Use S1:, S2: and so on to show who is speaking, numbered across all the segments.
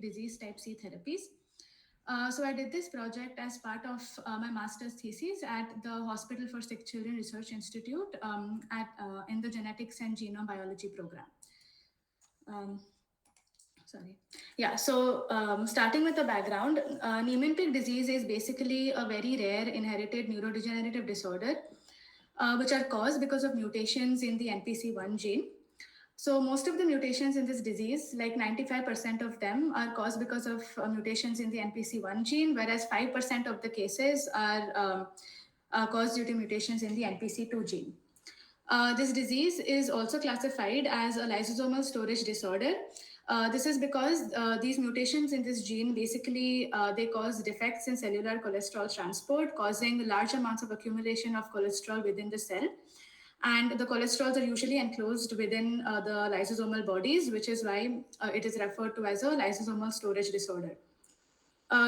S1: disease type C therapies. So I did this project as part of my master's thesis at the Hospital for Sick Children Research Institute in the Genetics and Genome Biology program. Um, Sorry. Yeah, so starting with the background, Niemann-Pick disease is basically a very rare inherited neurodegenerative disorder, which are caused because of mutations in the NPC1 gene. So most of the mutations in this disease, like 95% of them, are caused because of mutations in the NPC1 gene, whereas 5% of the cases are caused due to mutations in the NPC2 gene. This disease is also classified as a lysosomal storage disorder. This is because these mutations in this gene basically they cause defects in cellular cholesterol transport, causing large amounts of accumulation of cholesterol within the cell. And the cholesterols are usually enclosed within the lysosomal bodies, which is why it is referred to as a lysosomal storage disorder.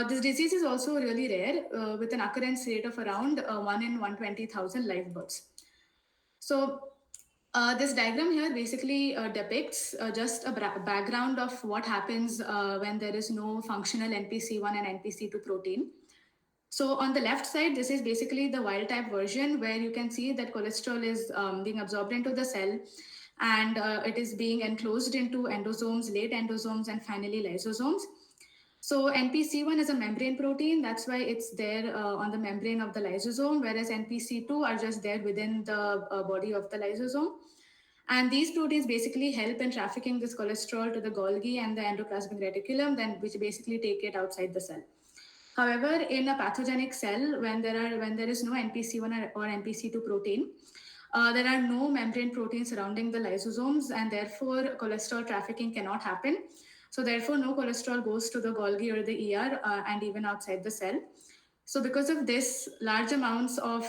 S1: This disease is also really rare, with an occurrence rate of around 1 in 120,000 live births. So this diagram here basically depicts just a background of what happens when there is no functional NPC1 and NPC2 protein. So on the left side, this is basically the wild type version where you can see that cholesterol is being absorbed into the cell, and it is being enclosed into endosomes, late endosomes, and finally lysosomes. So NPC1 is a membrane protein. That's why it's there on the membrane of the lysosome, whereas NPC2 are just there within the body of the lysosome. And these proteins basically help in trafficking this cholesterol to the Golgi and the endoplasmic reticulum, then which basically take it outside the cell. However, in a pathogenic cell, when there is no NPC1 or NPC2 protein, there are no membrane proteins surrounding the lysosomes, and therefore cholesterol trafficking cannot happen. So therefore, no cholesterol goes to the Golgi or the ER and even outside the cell. So because of this, large amounts of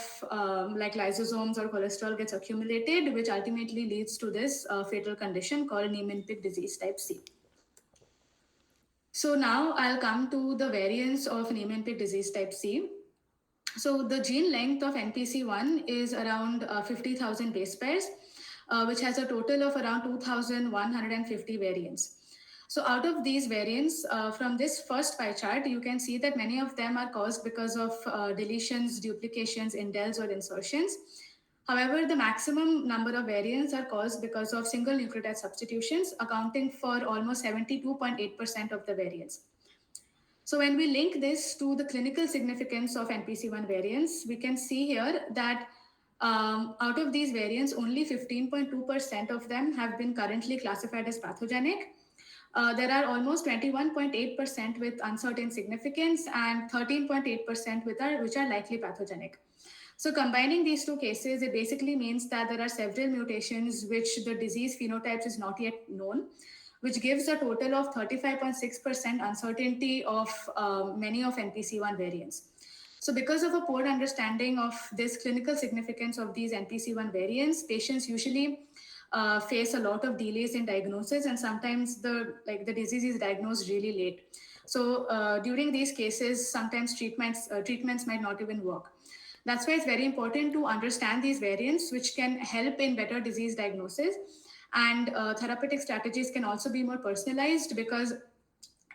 S1: like lysosomes or cholesterol gets accumulated, which ultimately leads to this fatal condition called Niemann-Pick disease type C. So now I'll come to the variants of Niemann-Pick disease type C. So the gene length of NPC1 is around 50,000 base pairs, which has a total of around 2,150 variants. So out of these variants, from this first pie chart, you can see that many of them are caused because of deletions, duplications, indels, or insertions. However, the maximum number of variants are caused because of single nucleotide substitutions, accounting for almost 72.8% of the variants. So when we link this to the clinical significance of NPC1 variants, we can see here that out of these variants, only 15.2% of them have been currently classified as pathogenic. There are almost 21.8% with uncertain significance and 13.8% which are likely pathogenic. So combining these two cases, it basically means that there are several mutations which the disease phenotypes is not yet known, which gives a total of 35.6% uncertainty of many of NPC1 variants. So because of a poor understanding of this clinical significance of these NPC1 variants, patients usually face a lot of delays in diagnosis, and sometimes the disease is diagnosed really late. So during these cases, sometimes treatments might not even work. That's why it's very important to understand these variants, which can help in better disease diagnosis. And therapeutic strategies can also be more personalized because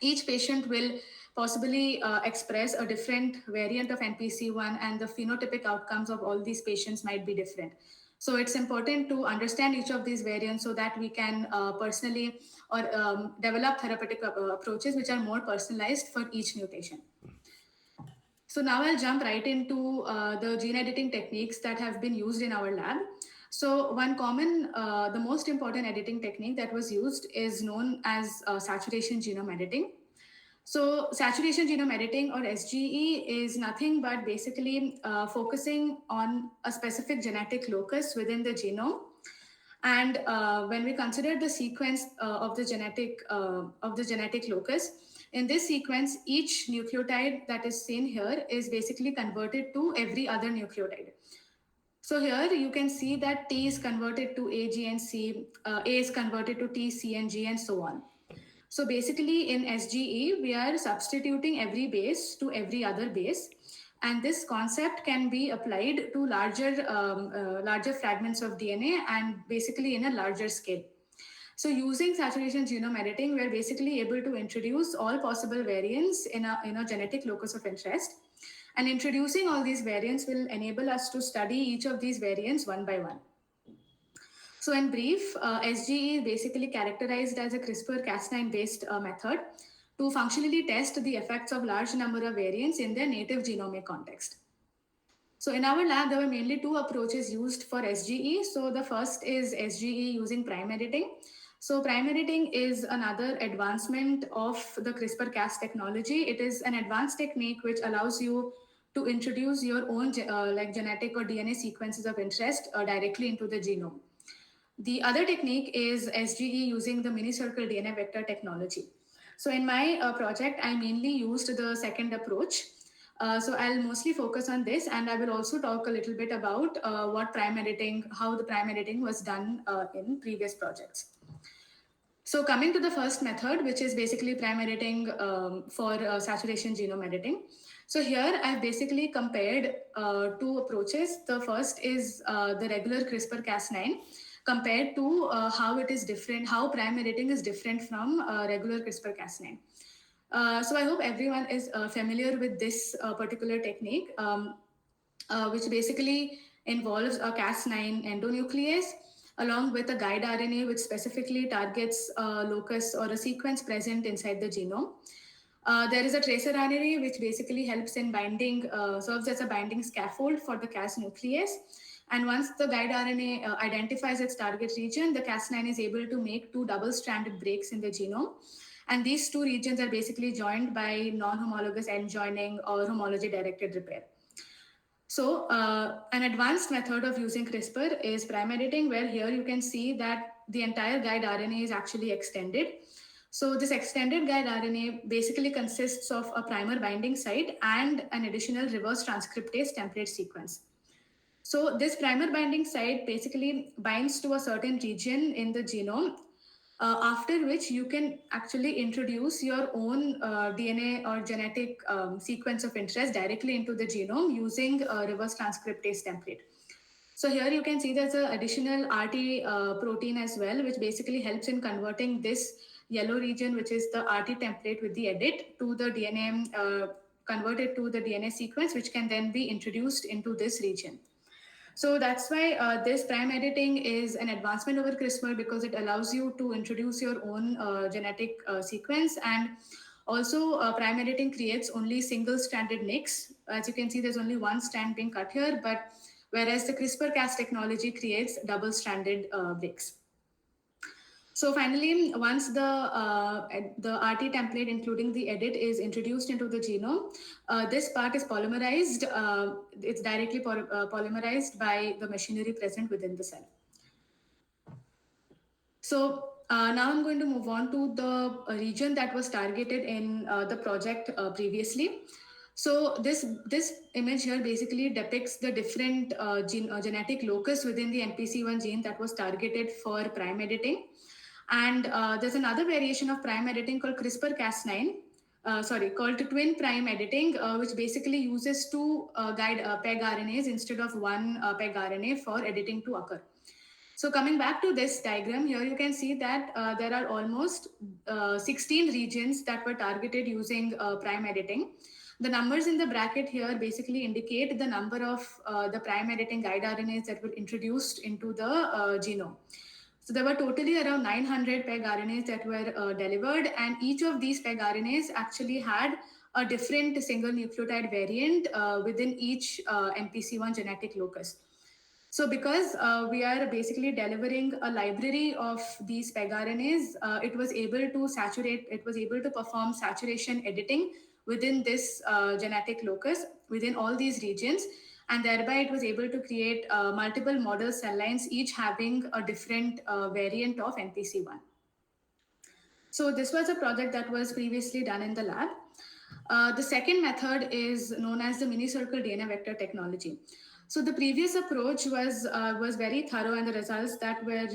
S1: each patient will possibly express a different variant of NPC1, and the phenotypic outcomes of all these patients might be different. So it's important to understand each of these variants so that we can personally or develop therapeutic approaches which are more personalized for each mutation. So now I'll jump right into the gene editing techniques that have been used in our lab. So one common, the most important editing technique that was used is known as saturation genome editing. So saturation genome editing, or SGE, is nothing but basically focusing on a specific genetic locus within the genome. And when we consider the sequence of the genetic locus, in this sequence, each nucleotide that is seen here is basically converted to every other nucleotide. So here you can see that T is converted to A, G, and C, A is converted to T, C, and G, and so on. So basically in SGE, we are substituting every base to every other base. And this concept can be applied to larger fragments of DNA and basically in a larger scale. So using saturation genome editing, we're basically able to introduce all possible variants in a genetic locus of interest. And introducing all these variants will enable us to study each of these variants one by one. So in brief, SGE is basically characterized as a CRISPR-Cas9 based method to functionally test the effects of large number of variants in their native genomic context. So in our lab, there were mainly two approaches used for SGE. So the first is SGE using prime editing. So prime editing is another advancement of the CRISPR-Cas technology. It is an advanced technique which allows you to introduce your own like genetic or DNA sequences of interest directly into the genome. The other technique is SGE using the mini circle DNA vector technology. So in my project, I mainly used the second approach. So I'll mostly focus on this, and I will also talk a little bit about what prime editing, how the prime editing was done in previous projects. So coming to the first method, which is basically prime editing for saturation genome editing. So here I've basically compared two approaches. The first is the regular CRISPR-Cas9 compared to how it is different, how prime editing is different from regular CRISPR-Cas9. So I hope everyone is familiar with this particular technique, which basically involves a Cas9 endonuclease along with a guide RNA which specifically targets a locus or a sequence present inside the genome. There is a tracer RNA which basically helps in binding, serves as a binding scaffold for the Cas nuclease. And once the guide RNA identifies its target region, the Cas9 is able to make two double-stranded breaks in the genome. And these two regions are basically joined by non-homologous end joining or homology-directed repair. So an advanced method of using CRISPR is prime editing, where here you can see that the entire guide RNA is actually extended. So this extended guide RNA basically consists of a primer binding site and an additional reverse transcriptase template sequence. So this primer binding site basically binds to a certain region in the genome, after which you can actually introduce your own DNA or genetic sequence of interest directly into the genome using a reverse transcriptase template. So here you can see there's an additional RT protein as well, which basically helps in converting this yellow region, which is the RT template with the edit, to the DNA, converted to the DNA sequence, which can then be introduced into this region. So that's why this prime editing is an advancement over CRISPR, because it allows you to introduce your own genetic sequence. And also prime editing creates only single-stranded nicks. As you can see, there's only one strand being cut here, but whereas the CRISPR-Cas technology creates double-stranded breaks. So finally, once the RT template, including the edit, is introduced into the genome, this part is polymerized. It's directly polymerized by the machinery present within the cell. So now I'm going to move on to the region that was targeted in the project previously. So this image here basically depicts the different genetic locus within the NPC1 gene that was targeted for prime editing. And there's another variation of prime editing called CRISPR-Cas9, called twin prime editing, which basically uses two guide PEG RNAs instead of one PEG RNA for editing to occur. So coming back to this diagram, here you can see that there are almost 16 regions that were targeted using prime editing. The numbers in the bracket here basically indicate the number of the prime editing guide RNAs that were introduced into the genome. So there were totally around 900 PEG RNAs that were delivered, and each of these PEG RNAs actually had a different single nucleotide variant within each NPC1 genetic locus. So because we are basically delivering a library of these PEG RNAs, it was able to perform saturation editing within this genetic locus, within all these regions. And thereby it was able to create multiple model cell lines, each having a different variant of NPC1. So this was a project that was previously done in the lab. The second method is known as the mini circle DNA vector technology. So the previous approach was very thorough, and the results that were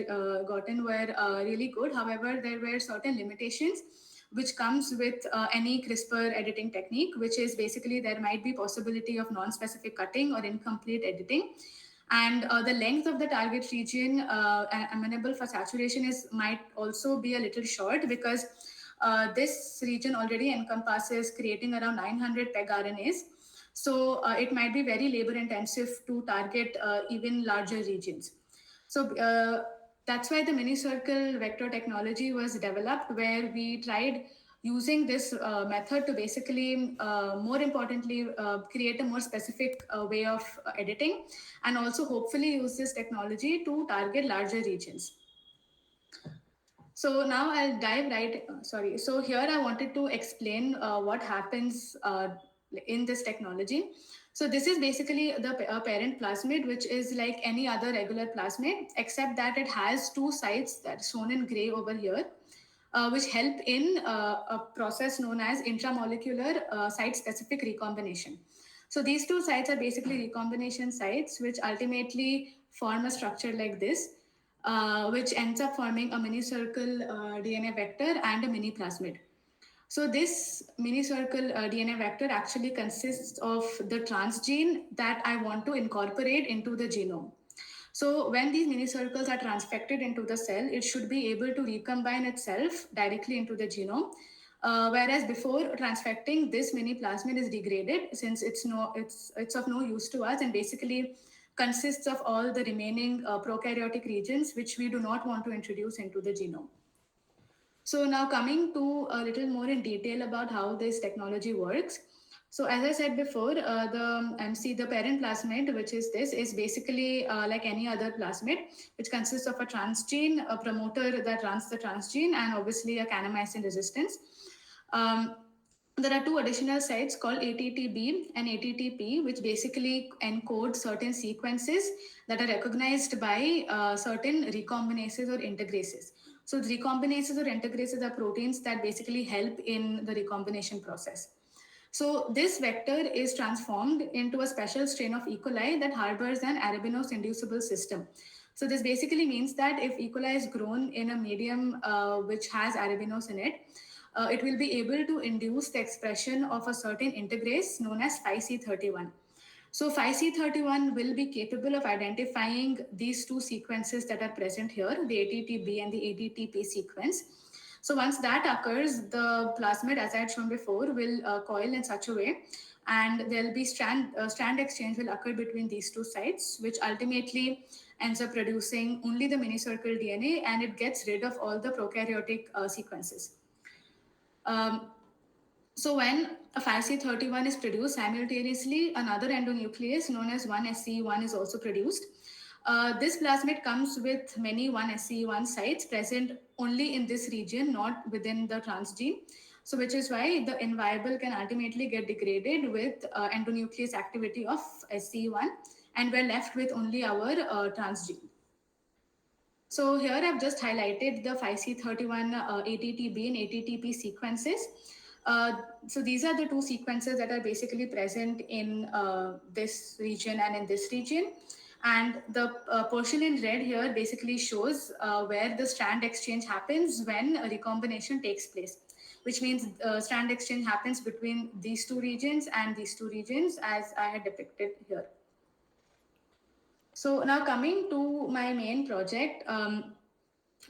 S1: gotten were really good. However, there were certain limitations which comes with any CRISPR editing technique, which is basically there might be possibility of non-specific cutting or incomplete editing. And the length of the target region amenable for saturation is might also be a little short, because this region already encompasses creating around 900 peg RNAs. So it might be very labor intensive to target even larger regions. So that's why the mini circle vector technology was developed, where we tried using this method to basically, more importantly, create a more specific way of editing, and also hopefully use this technology to target larger regions. So now I'll dive right. Sorry. So here I wanted to explain what happens in this technology. So this is basically the parent plasmid, which is like any other regular plasmid, except that it has two sites that are shown in gray over here, which help in a process known as intramolecular site-specific recombination. So these two sites are basically recombination sites, which ultimately form a structure like this, which ends up forming a mini circle DNA vector and a mini plasmid. So this mini circle DNA vector actually consists of the transgene that I want to incorporate into the genome. So when these mini circles are transfected into the cell, it should be able to recombine itself directly into the genome. Whereas before transfecting, this mini plasmid is degraded, since it's of no use to us, and basically consists of all the remaining prokaryotic regions which we do not want to introduce into the genome. So now coming to a little more in detail about how this technology works. So as I said before, the parent plasmid, which is this, is basically like any other plasmid, which consists of a transgene, a promoter that runs the transgene, and obviously a kanamycin resistance. Um, there are two additional sites called ATTB and ATTP, which basically encode certain sequences that are recognized by certain recombinases or integrases. So the recombinases or integrases are proteins that basically help in the recombination process. So this vector is transformed into a special strain of E. coli that harbors an arabinose-inducible system. So this basically means that if E. coli is grown in a medium which has arabinose in it, it will be able to induce the expression of a certain integrase known as 5C31. So 5C31 will be capable of identifying these two sequences that are present here, the ATTB and the ATTP sequence. So once that occurs, the plasmid, as I had shown before, will coil in such a way, and there'll be strand exchange will occur between these two sites, which ultimately ends up producing only the mini circle DNA, and it gets rid of all the prokaryotic sequences. So when a 5C31 is produced, simultaneously another endonuclease known as 1SCE1 is also produced. This plasmid comes with many 1SCE1 sites present only in this region, not within the transgene. So which is why the inviable can ultimately get degraded with endonuclease activity of SCE1, and we're left with only our transgene. So here I've just highlighted the 5C31 ATTB and ATTP sequences. So these are the two sequences that are basically present in this region and in this region. And the portion in red here basically shows where the strand exchange happens when a recombination takes place, which means strand exchange happens between these two regions and these two regions, as I had depicted here. So now coming to my main project.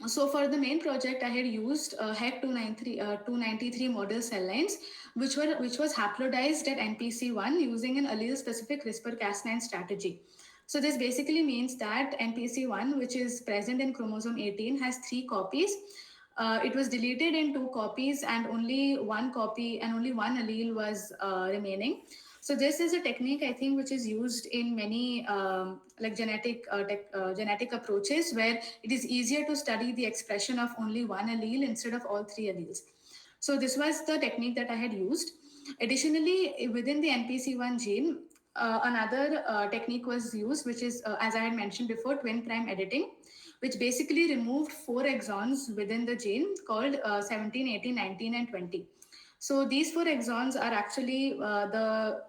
S1: So for the main project, I had used HEC 293 model cell lines, which was haplodized at NPC1 using an allele-specific CRISPR-Cas9 strategy. So this basically means that NPC1, which is present in chromosome 18, has 3 copies. It was deleted in 2 copies, and only 1 copy and only 1 allele was remaining. So this is a technique, I think, which is used in many like genetic approaches, where it is easier to study the expression of only 1 allele instead of all 3 alleles. So this was the technique that I had used. Additionally, within the NPC1 gene, another technique was used, which is, as I had mentioned before, twin prime editing, which basically removed 4 exons within the gene called 17, 18, 19, and 20. So these 4 exons are actually the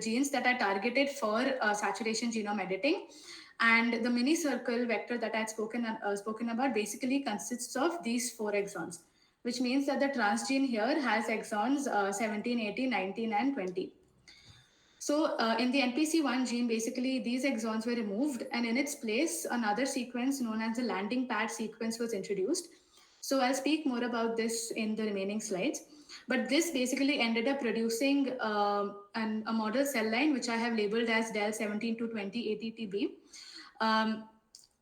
S1: genes that are targeted for saturation genome editing, and the mini circle vector that I had spoken about basically consists of these 4 exons, which means that the transgene here has exons 17, 18, 19, and 20. So in the NPC1 gene, basically these exons were removed, and in its place, another sequence known as the landing pad sequence was introduced. So I'll speak more about this in the remaining slides. But this basically ended up producing a model cell line, which I have labeled as DEL 17-20 ATTB.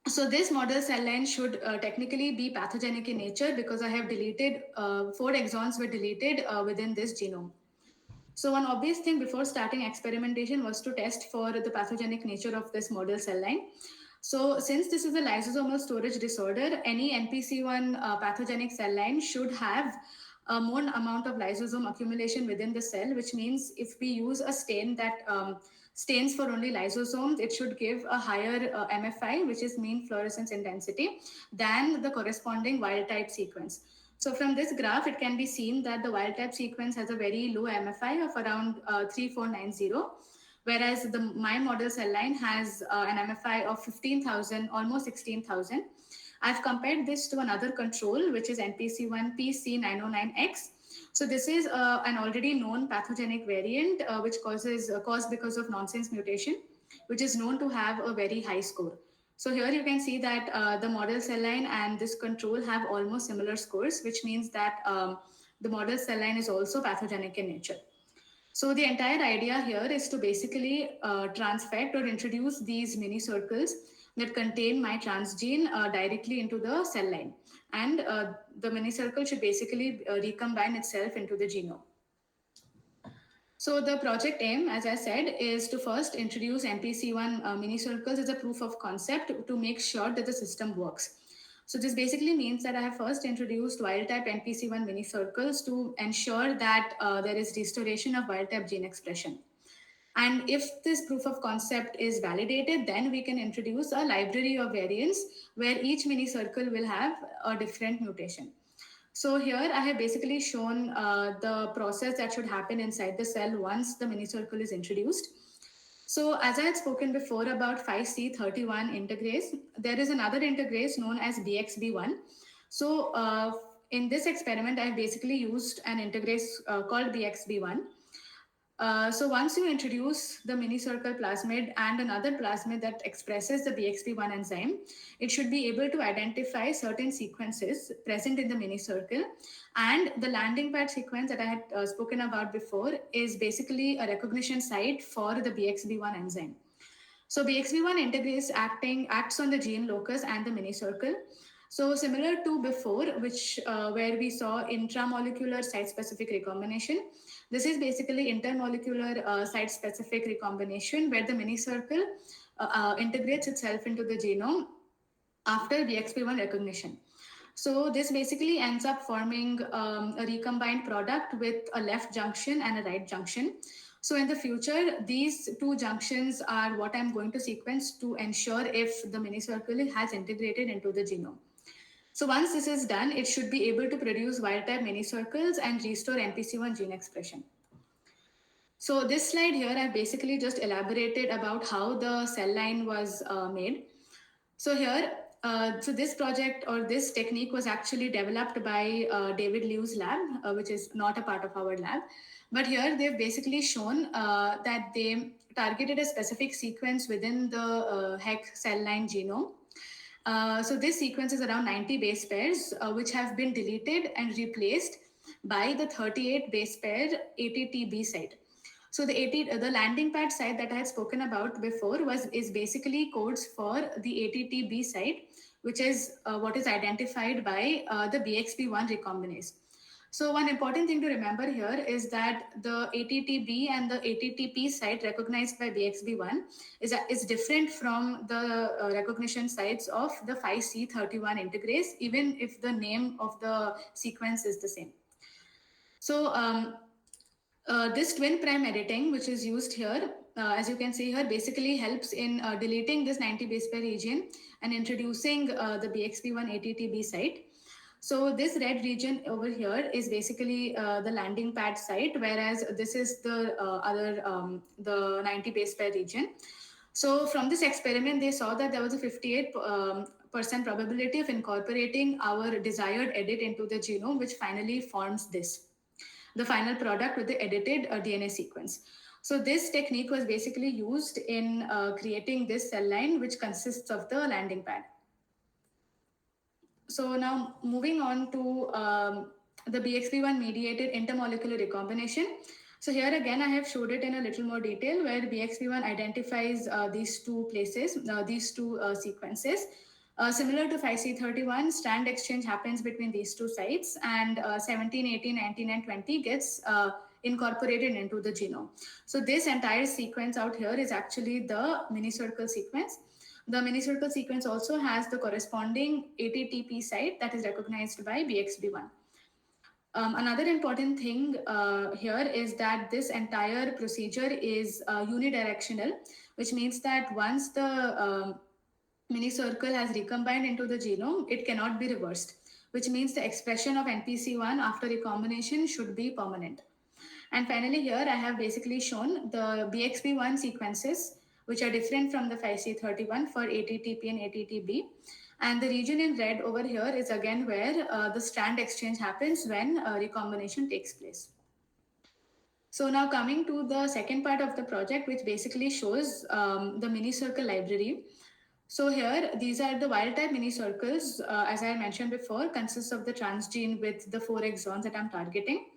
S1: So this model cell line should technically be pathogenic in nature because I have deleted, 4 exons were deleted within this genome. So one obvious thing before starting experimentation was to test for the pathogenic nature of this model cell line. So since this is a lysosomal storage disorder, any NPC1 pathogenic cell line should have a more amount of lysosome accumulation within the cell, which means if we use a stain that stains for only lysosomes, it should give a higher MFI, which is mean fluorescence intensity, than the corresponding wild type sequence. So from this graph, it can be seen that the wild type sequence has a very low MFI of around 3490, whereas my model cell line has an MFI of 15,000, almost 16,000. I've compared this to another control, which is NPC1 PC909X. So this is an already known pathogenic variant which caused because of nonsense mutation, which is known to have a very high score. So here you can see that the model cell line and this control have almost similar scores, which means that the model cell line is also pathogenic in nature. So the entire idea here is to basically transfect or introduce these mini circles that contain my transgene directly into the cell line. And the mini circle should basically recombine itself into the genome. So the project aim, as I said, is to first introduce NPC1 mini circles as a proof of concept to make sure that the system works. So this basically means that I have first introduced wild type NPC1 mini circles to ensure that there is restoration of wild type gene expression. And if this proof of concept is validated, then we can introduce a library of variants where each mini circle will have a different mutation. So here I have basically shown the process that should happen inside the cell once the mini circle is introduced. So as I had spoken before about 5C31 integrase, there is another integrase known as BXB1. So in this experiment, I basically used an integrase called BXB1. So once you introduce the mini circle plasmid and another plasmid that expresses the BXP1 enzyme, it should be able to identify certain sequences present in the mini circle. And the landing pad sequence that I had spoken about before is basically a recognition site for the BXB1 enzyme. So BXB1 integrase acts on the gene locus and the mini circle. So similar to before, which where we saw intramolecular site-specific recombination, this is basically intermolecular site-specific recombination where the mini circle integrates itself into the genome after BXP1 recognition. So this basically ends up forming a recombined product with a left junction and a right junction. So in the future, these two junctions are what I'm going to sequence to ensure if the mini circle has integrated into the genome. So once this is done, it should be able to produce wild-type mini circles and restore NPC1 gene expression. So this slide here, I've basically just elaborated about how the cell line was made. So here, so this project or this technique was actually developed by David Liu's lab, which is not a part of our lab. But here they've basically shown that they targeted a specific sequence within the HEC cell line genome. So this sequence is around 90 base pairs, which have been deleted and replaced by the 38 base pair ATTB site. So the landing pad site that I had spoken about before is basically codes for the ATTB site, which is what is identified by the BXP1 recombinase. So one important thing to remember here is that the ATTB and the ATTP site recognized by BXB1 is different from the recognition sites of the 5C31 integrase, even if the name of the sequence is the same. So this twin prime editing, which is used here, as you can see here, basically helps in deleting this 90 base pair region and introducing the BXP1 ATTB site. So this red region over here is basically the landing pad site, whereas this is the the 90 base pair region. So from this experiment, they saw that there was a 58% probability of incorporating our desired edit into the genome, which finally forms the final product with the edited DNA sequence. So this technique was basically used in creating this cell line, which consists of the landing pad. So now moving on to the BXP1 mediated intermolecular recombination. So here again, I have showed it in a little more detail where BXP1 identifies these two places, these two sequences. Similar to 5C31, strand exchange happens between these two sites, and 17, 18, 19, and 20 gets incorporated into the genome. So this entire sequence out here is actually the minicircle sequence. The minicircle sequence also has the corresponding ATTP site that is recognized by BXB1. Another important thing here is that this entire procedure is unidirectional, which means that once the minicircle has recombined into the genome, it cannot be reversed, which means the expression of NPC1 after recombination should be permanent. And finally, here I have basically shown the BXP1 sequences, which are different from the 5C31 for ATTP and ATTB. And the region in red over here is again where the strand exchange happens when recombination takes place. So now coming to the second part of the project, which basically shows the minicircle library. So here, these are the wild type minicircles, as I mentioned before, consists of the transgene with the 4 exons that I'm targeting.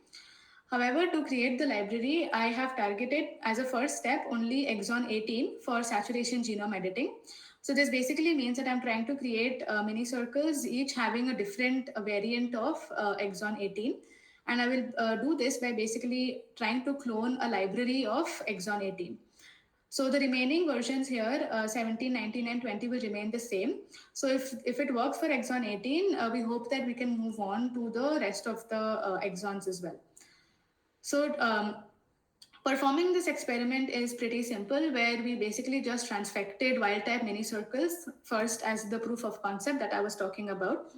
S1: However, to create the library, I have targeted as a first step only exon 18 for saturation genome editing. So this basically means that I'm trying to create mini circles, each having a different variant of exon 18. And I will do this by basically trying to clone a library of exon 18. So the remaining versions here, 17, 19, and 20 will remain the same. So if it works for exon 18, we hope that we can move on to the rest of the exons as well. So performing this experiment is pretty simple, where we basically just transfected wild type mini circles first as the proof of concept that I was talking about.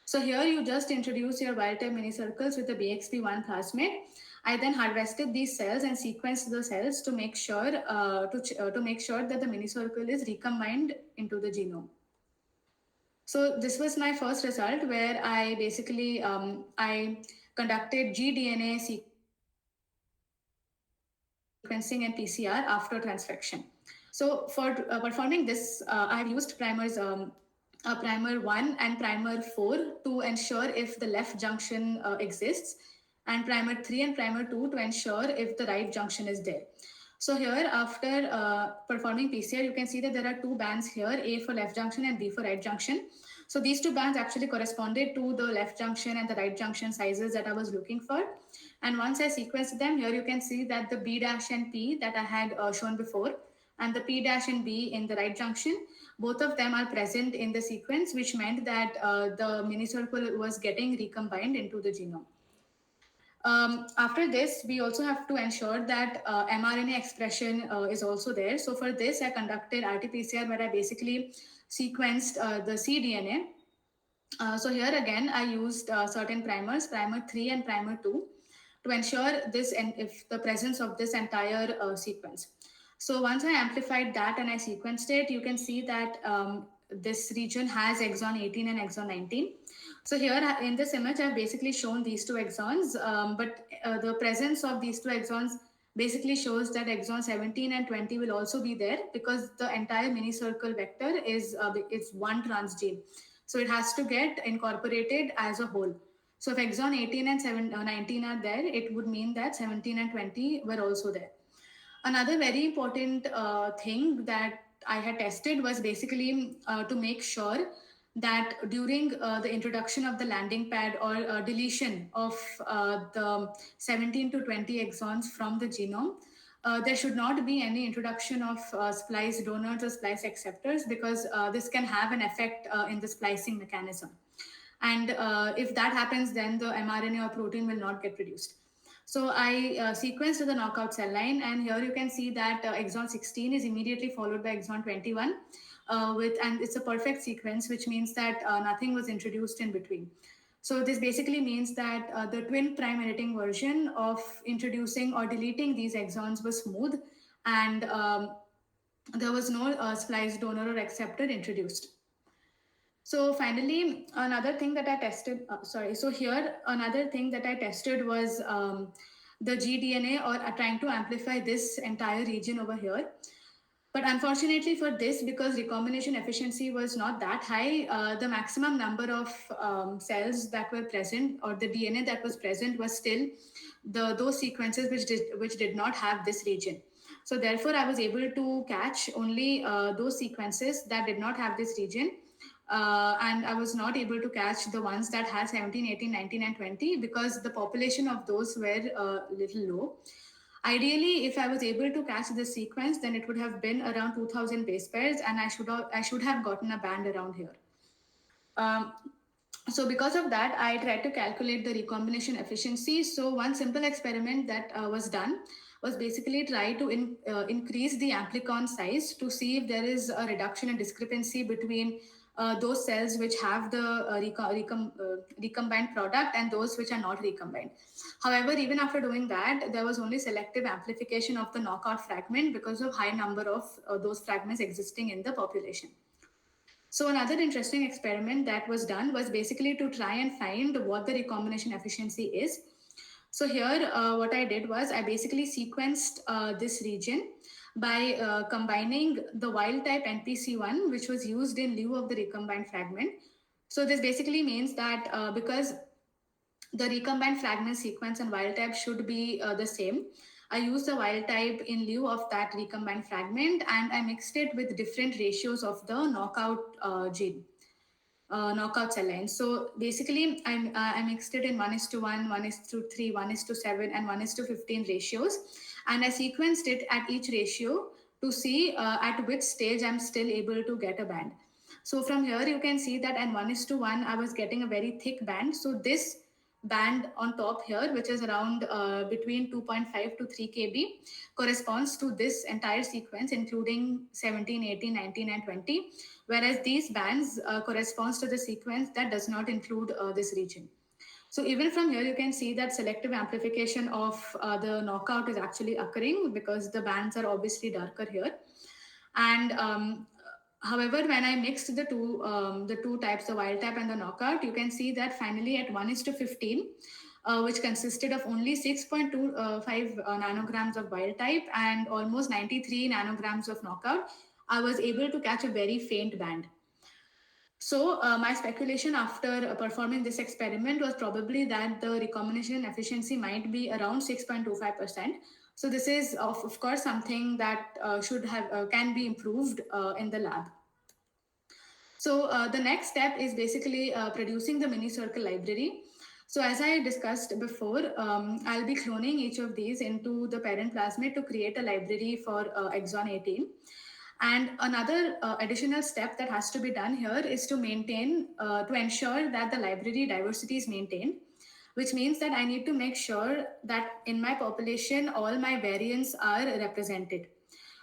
S1: So here you just introduce your wild type mini circles with the BXP1 plasmid. I then harvested these cells and sequenced the cells to make sure to make sure that the mini circle is recombined into the genome. So this was my first result, where I basically I conducted gDNA sequencing and PCR after transfection. So for performing this, I have used primer 1 and primer 4 to ensure if the left junction exists, and primer 3 and primer 2 to ensure if the right junction is there. So here, after performing PCR, you can see that there are two bands here, A for left junction and B for right junction. So these two bands actually corresponded to the left junction and the right junction sizes that I was looking for. And once I sequenced them, here you can see that the B dash and P that I had shown before, and the P dash and B in the right junction, both of them are present in the sequence, which meant that the minicircle was getting recombined into the genome. After this, we also have to ensure that mRNA expression is also there. So for this, I conducted RT-PCR, where I basically sequenced the cDNA. So here again, I used certain primers, primer 3 and primer 2, to ensure this and if the presence of this entire sequence. So once I amplified that and I sequenced it, you can see that this region has exon 18 and exon 19. So here in this image, I've basically shown these two exons, but the presence of these two exons basically shows that exon 17 and 20 will also be there, because the entire minicircle vector is one transgene. So it has to get incorporated as a whole. So if exon 18 and 19 are there, it would mean that 17 and 20 were also there. Another very important thing that I had tested was basically to make sure that during the introduction of the landing pad or deletion of the 17 to 20 exons from the genome, there should not be any introduction of splice donors or splice acceptors, because this can have an effect in the splicing mechanism. And if that happens, then the mRNA or protein will not get produced. So I sequenced the knockout cell line, and here you can see that exon 16 is immediately followed by exon 21, and it's a perfect sequence, which means that nothing was introduced in between. So this basically means that the twin prime editing version of introducing or deleting these exons was smooth, and there was no splice donor or acceptor introduced. So finally, another thing that I tested, so here another thing that I tested was the gDNA or trying to amplify this entire region over here. But unfortunately for this, because recombination efficiency was not that high, the maximum number of cells that were present, or the DNA that was present, was still those sequences which did not have this region. So therefore, I was able to catch only those sequences that did not have this region. And I was not able to catch the ones that had 17, 18, 19, and 20 because the population of those were a little low. Ideally, if I was able to catch this sequence, then it would have been around 2000 base pairs, and I should have gotten a band around here. Um, so because of that, I tried to calculate the recombination efficiency. So one simple experiment that was done was basically try to increase the amplicon size to see if there is a reduction in discrepancy between those cells which have the recombined product and those which are not recombined. However, even after doing that, there was only selective amplification of the knockout fragment because of high number of those fragments existing in the population. So another interesting experiment that was done was basically to try and find what the recombination efficiency is. So here, what I did was I basically sequenced this region by combining the wild type NPC1, which was used in lieu of the recombined fragment. So this basically means that because the recombined fragment sequence and wild type should be the same, I used the wild type in lieu of that recombined fragment, and I mixed it with different ratios of the knockout gene, knockout cell lines. So basically, I mixed it in 1:1, 1:3, 1:7, and 1:15 ratios, and I sequenced it at each ratio to see at which stage I'm still able to get a band. So from here, you can see that at 1:1, I was getting a very thick band. So this band on top here, which is around between 2.5 to 3 kb, corresponds to this entire sequence, including 17, 18, 19, and 20. Whereas these bands corresponds to the sequence that does not include this region. So even from here, you can see that selective amplification of the knockout is actually occurring because the bands are obviously darker here. And however, when I mixed the two types, the wild type and the knockout, you can see that finally at 1:15, which consisted of only 6.25 nanograms of wild type and almost 93 nanograms of knockout, I was able to catch a very faint band. So my speculation after performing this experiment was probably that the recombination efficiency might be around 6.25%. So this is of course something that can be improved in the lab. So the next step is basically producing the mini circle library. So as I discussed before, I'll be cloning each of these into the parent plasmid to create a library for exon 18. And another additional step that has to be done here is to ensure that the library diversity is maintained, which means that I need to make sure that in my population, all my variants are represented.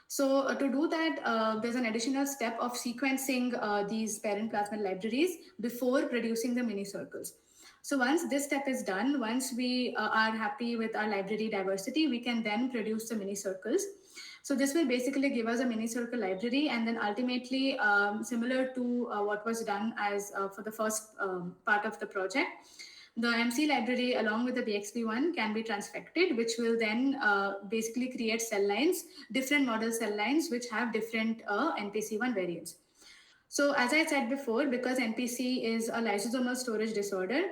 S1: So to do that, there's an additional step of sequencing these parent plasmid libraries before producing the mini circles. So once this step is done, once we are happy with our library diversity, we can then produce the mini circles. So this will basically give us a mini circle library, and then ultimately, similar to what was done as for the first part of the project, the MC library along with the BXP1 can be transfected, which will then basically create cell lines, different model cell lines, which have different NPC1 variants. So as I said before, because NPC is a lysosomal storage disorder,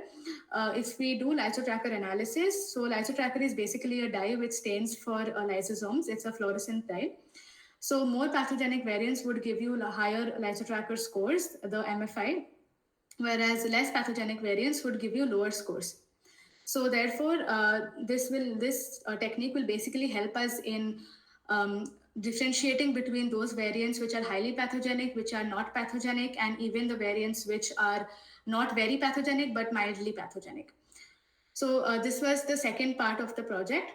S1: if we do lysotracker analysis, so lysotracker is basically a dye which stains for lysosomes. It's a fluorescent dye. So more pathogenic variants would give you higher lysotracker scores, the MFI, whereas less pathogenic variants would give you lower scores. So therefore, this technique will basically help us in differentiating between those variants which are highly pathogenic, which are not pathogenic, and even the variants which are not very pathogenic but mildly pathogenic. So this was the second part of the project.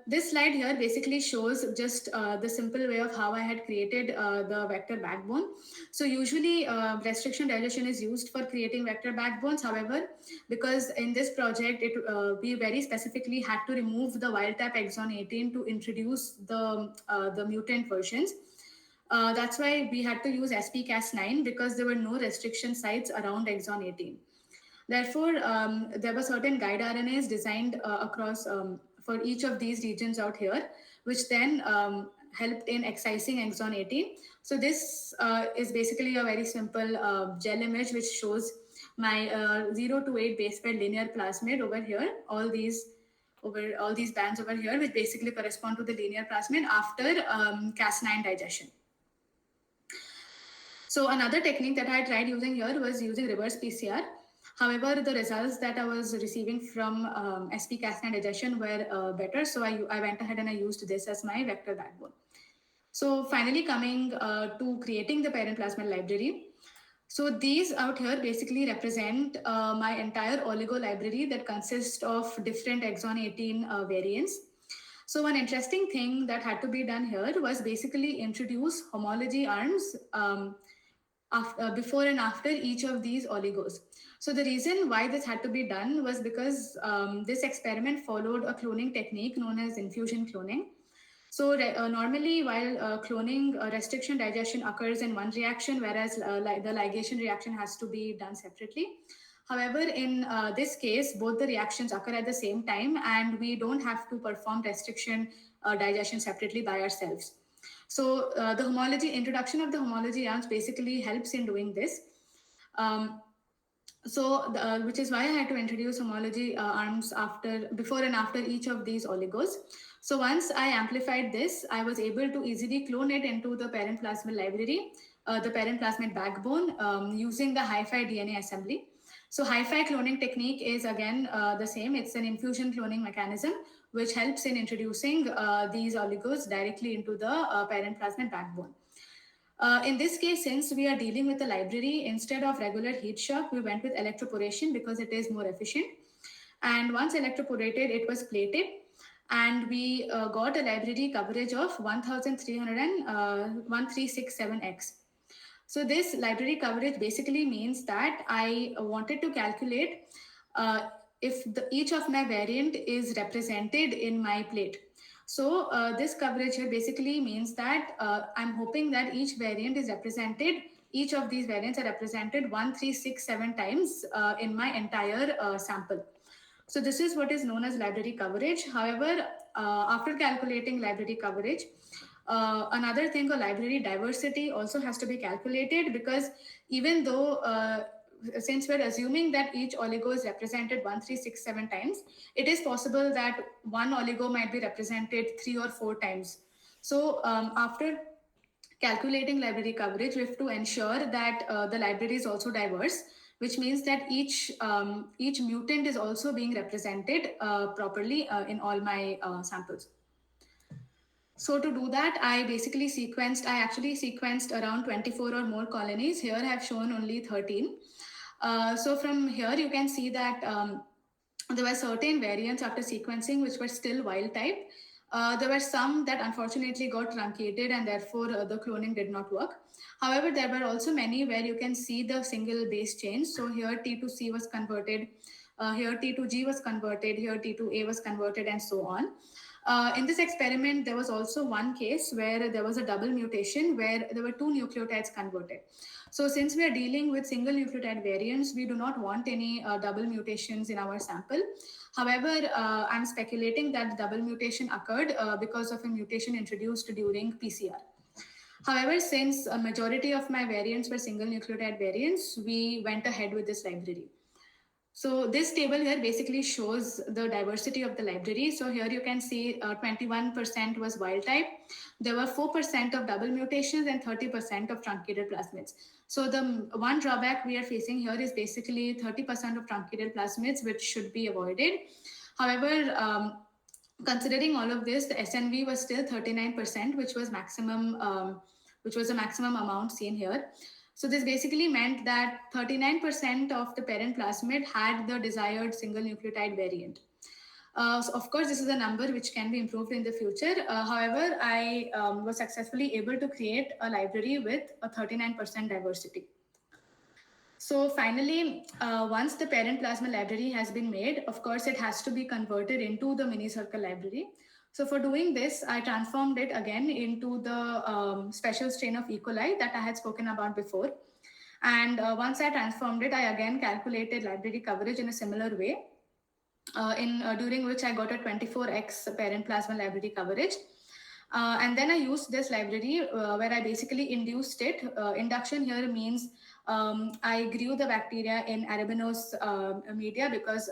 S1: This slide here basically shows just the simple way of how I had created the vector backbone. So usually restriction dilution is used for creating vector backbones. However, because in this project, we very specifically had to remove the wild type exon 18 to introduce the mutant versions. That's why we had to use SPCas9 because there were no restriction sites around exon 18. Therefore, there were certain guide RNAs designed across for each of these regions out here, which then helped in excising exon 18. So this is basically a very simple gel image which shows my 0 to 8 base pair linear plasmid over here. All these bands over here, which basically correspond to the linear plasmid after Cas9 digestion. So another technique that I tried using here was using reverse PCR. However, the results that I was receiving from SP-Cas9 digestion were better, so I went ahead and I used this as my vector backbone. So finally coming to creating the parent plasmid library. So these out here basically represent my entire oligo library that consists of different exon 18 variants. So one interesting thing that had to be done here was basically introduce homology arms before and after each of these oligos. So the reason why this had to be done was because this experiment followed a cloning technique known as infusion cloning. So normally while cloning, restriction digestion occurs in one reaction, whereas the ligation reaction has to be done separately. However, in this case, both the reactions occur at the same time and we don't have to perform restriction digestion separately by ourselves. So the introduction of the homology arms basically helps in doing this. Which is why I had to introduce homology arms before and after each of these oligos. So once I amplified this, I was able to easily clone it into the parent plasmid library, the parent plasmid backbone, using the hi-fi DNA assembly. So hi-fi cloning technique is again the same. It's an infusion cloning mechanism which helps in introducing these oligos directly into the parent plasmid backbone. In this case, since we are dealing with a library, instead of regular heat shock, we went with electroporation because it is more efficient. And once electroporated, it was plated. And we got a library coverage of 1367x. So this library coverage basically means that I wanted to calculate if each of my variant is represented in my plate. So this coverage here basically means that I'm hoping that each of these variants are represented 1367 times in my entire sample. So this is what is known as library coverage. However, after calculating library coverage, another thing, a library diversity also has to be calculated, because even though since we're assuming that each oligo is represented 1367 times, it is possible that one oligo might be represented 3 or 4 times. So after calculating library coverage, we have to ensure that the library is also diverse, which means that each mutant is also being represented properly in all my samples. So to do that, I actually sequenced around 24 or more colonies. Here I have shown only 13. So from here you can see that there were certain variants after sequencing which were still wild type. There were some that unfortunately got truncated and therefore the cloning did not work. However, there were also many where you can see the single base change. So here T2C was converted, here T2G was converted, here T2A was converted, and so on. In this experiment, there was also one case where there was a double mutation where there were 2 nucleotides converted. So since we are dealing with single nucleotide variants, we do not want any double mutations in our sample. However, I'm speculating that double mutation occurred because of a mutation introduced during PCR. However, since a majority of my variants were single nucleotide variants, we went ahead with this library. So this table here basically shows the diversity of the library. So here you can see 21% was wild type. There were 4% of double mutations and 30% of truncated plasmids. So the one drawback we are facing here is basically 30% of truncated plasmids, which should be avoided. However, considering all of this, the SNV was still 39%, which was a maximum amount seen here. So this basically meant that 39% of the parent plasmid had the desired single nucleotide variant. So of course, this is a number which can be improved in the future. However, I was successfully able to create a library with a 39% diversity. So finally, once the parent plasmid library has been made, of course, it has to be converted into the mini circle library. So for doing this, I transformed it again into the special strain of E. coli that I had spoken about before. And once I transformed it, I again calculated library coverage in a similar way, during which I got a 24x parent plasma library coverage. And then I used this library where I basically induced it. Induction here means I grew the bacteria in arabinose media, because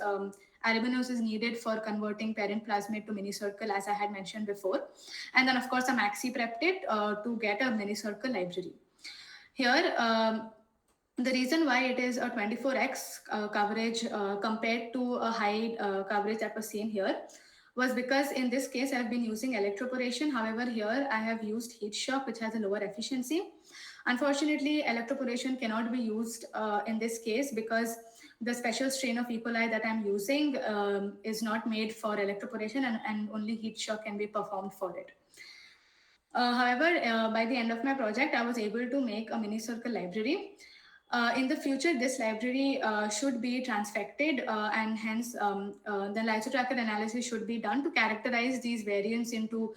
S1: arabinose is needed for converting parent plasmid to minicircle, as I had mentioned before. And then, of course, I maxi prepped it to get a minicircle library. Here, the reason why it is a 24x coverage compared to a high coverage that was seen here was because in this case I've been using electroporation. However, here I have used heat shock, which has a lower efficiency. Unfortunately, electroporation cannot be used in this case because the special strain of E. coli that I'm using is not made for electroporation, and only heat shock can be performed for it. However, by the end of my project, I was able to make a minicircle library. In the future, this library should be transfected, and hence the lysotracker analysis should be done to characterize these variants into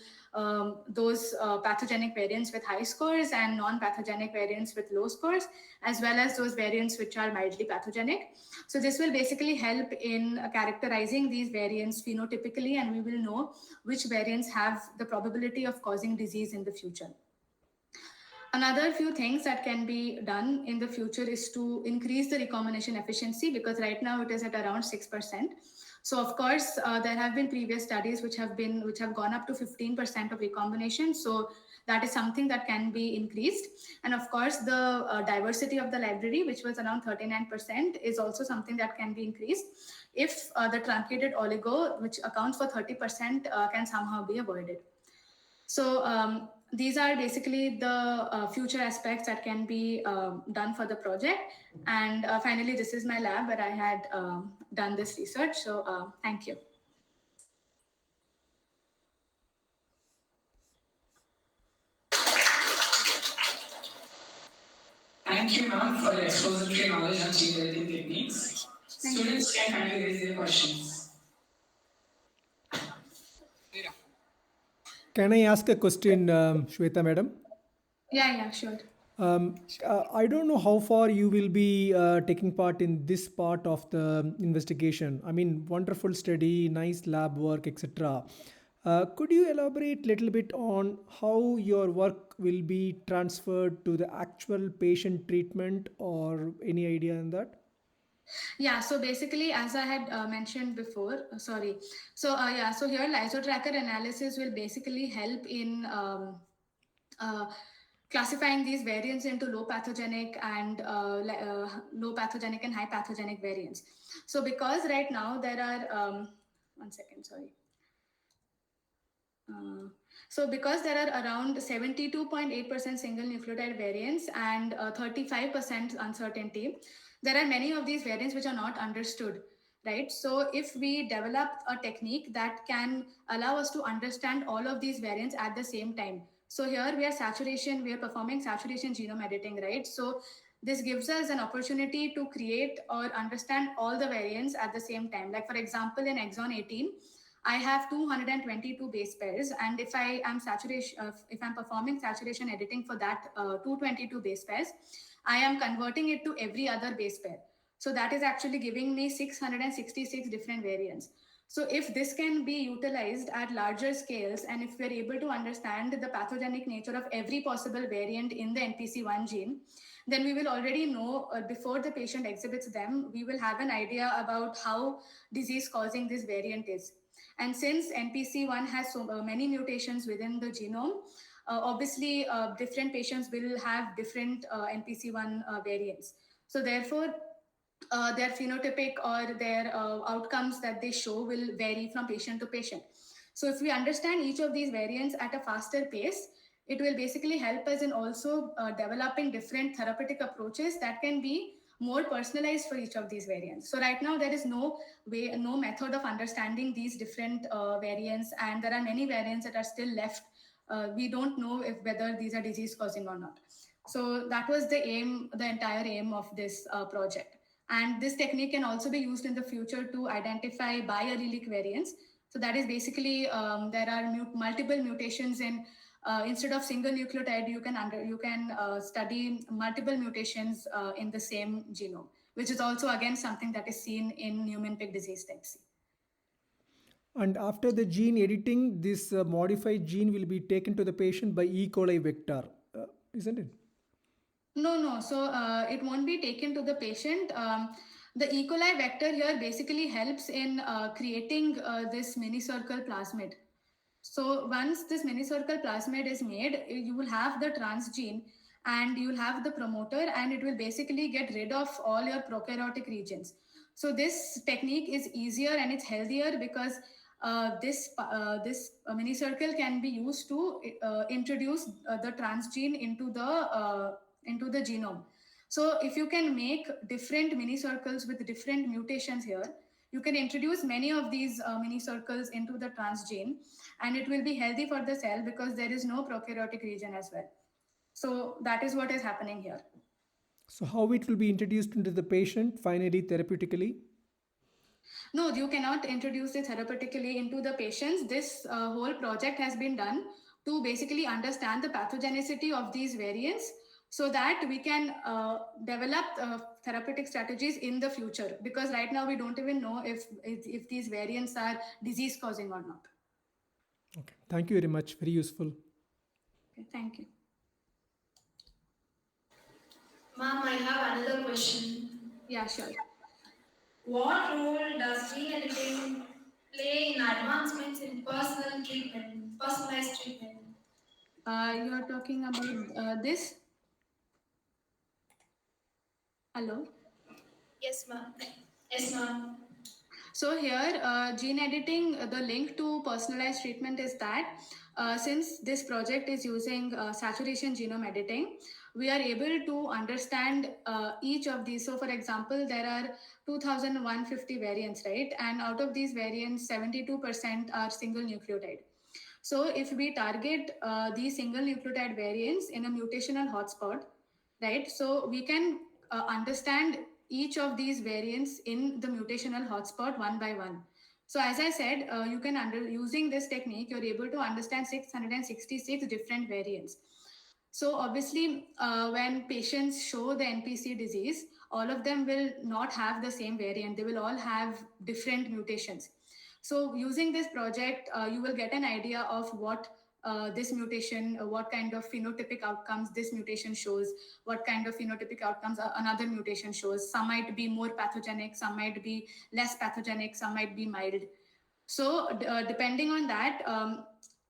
S1: those pathogenic variants with high scores and non-pathogenic variants with low scores, as well as those variants which are mildly pathogenic. So this will basically help in characterizing these variants phenotypically, and we will know which variants have the probability of causing disease in the future. Another few things that can be done in the future is to increase the recombination efficiency, because right now it is at around 6%. So of course, there have been previous studies which have gone up to 15% of recombination. So that is something that can be increased. And of course, the diversity of the library, which was around 39%, is also something that can be increased if the truncated oligo, which accounts for 30%, can somehow be avoided. So these are basically the future aspects that can be done for the project. And finally, this is my lab where I had done this research. So thank you.
S2: Thank you, ma'am, for your expository knowledge and gene editing techniques. Students can kindly raise their questions.
S3: Can I ask a question, Shweta madam?
S1: Yeah, sure.
S3: I don't know how far you will be taking part in this part of the investigation. I mean, wonderful study, nice lab work, etc. Could you elaborate a little bit on how your work will be transferred to the actual patient treatment, or any idea on that?
S1: Yeah, so basically, as I had mentioned before, sorry. So here lysotracker analysis will basically help in classifying these variants into low pathogenic and low pathogenic and high pathogenic variants. So because right now there are, one second, sorry. So because there are around 72.8% single nucleotide variants and 35% uncertainty, there are many of these variants which are not understood, right? So if we develop a technique that can allow us to understand all of these variants at the same time. So here we are performing saturation genome editing, right? So this gives us an opportunity to create or understand all the variants at the same time. Like for example, in exon 18, I have 222 base pairs, and if I'm performing saturation editing for that 222 base pairs, I am converting it to every other base pair. So that is actually giving me 666 different variants. So if this can be utilized at larger scales, and if we're able to understand the pathogenic nature of every possible variant in the NPC1 gene, then we will already know before the patient exhibits them, we will have an idea about how disease causing this variant is. And since NPC1 has so many mutations within the genome, obviously different patients will have different NPC1 variants. So therefore, their phenotypic or their outcomes that they show will vary from patient to patient. So if we understand each of these variants at a faster pace, it will basically help us in also developing different therapeutic approaches that can be more personalized for each of these variants. So right now there is no method of understanding these different variants, and there are many variants that are still left. We don't know whether these are disease causing or not. So that was the entire aim of this project. And this technique can also be used in the future to identify biallelic variants. So that is basically there are multiple mutations in instead of single nucleotide, you can study multiple mutations in the same genome, which is also again something that is seen in Niemann-Pick disease type C.
S3: And after the gene editing, this modified gene will be taken to the patient by E. coli vector, isn't it?
S1: No, no. So it won't be taken to the patient. The E. coli vector here basically helps in creating this mini circle plasmid. So once this mini circle plasmid is made, you will have the transgene and you will have the promoter, and it will basically get rid of all your prokaryotic regions. So this technique is easier and it's healthier because this mini circle can be used to introduce the transgene into the genome. So if you can make different mini circles with different mutations here, you can introduce many of these mini circles into the transgene, and it will be healthy for the cell because there is no prokaryotic region as well. So that is what is happening here.
S3: So how it will be introduced into the patient finally therapeutically?
S1: No, you cannot introduce it therapeutically into the patients. This whole project has been done to basically understand the pathogenicity of these variants so that we can develop therapeutic strategies in the future, because right now we don't even know if these variants are disease causing or not.
S3: Okay. Thank you very much. Very useful.
S1: Okay, thank you.
S4: Ma'am, I have another question.
S1: Yeah, sure.
S4: What role does gene editing play in advancements in personalized treatment?
S1: You are talking about this. Hello.
S4: Yes, ma'am. Yes, ma'am.
S1: So here, gene editing, the link to personalized treatment is that since this project is using saturation genome editing, we are able to understand each of these. So for example, there are 2,150 variants, right? And out of these variants, 72% are single nucleotide. So if we target these single nucleotide variants in a mutational hotspot, right? So we can understand each of these variants in the mutational hotspot one by one. So as I said, you can using this technique, you're able to understand 666 different variants. So obviously, when patients show the NPC disease, all of them will not have the same variant. They will all have different mutations. So using this project, you will get an idea of what this mutation, what kind of phenotypic outcomes this mutation shows, what kind of phenotypic outcomes another mutation shows. Some might be more pathogenic, some might be less pathogenic, some might be mild. So depending on that,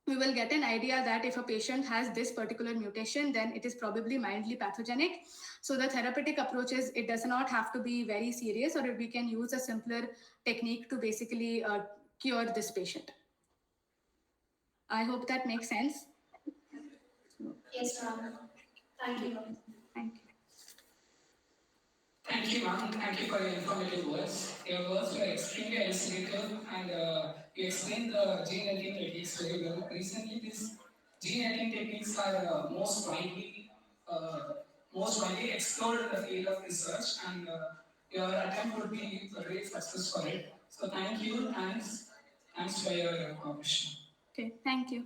S1: we will get an idea that if a patient has this particular mutation, then it is probably mildly pathogenic. So the therapeutic approaches, it does not have to be very serious, or we can use a simpler technique to basically cure this patient. I hope that makes sense.
S4: Yes, ma'am. Thank you, ma'am.
S1: Thank you.
S2: Thank you, ma'am. Thank you for your informative words. Your words were extremely illustrative, and you explained the gene editing techniques very well. Recently, these gene editing techniques are uh, most widely explored in the field of research, and your attempt would be a great success for it. So, thank you. Thanks for your cooperation.
S1: Okay, thank you.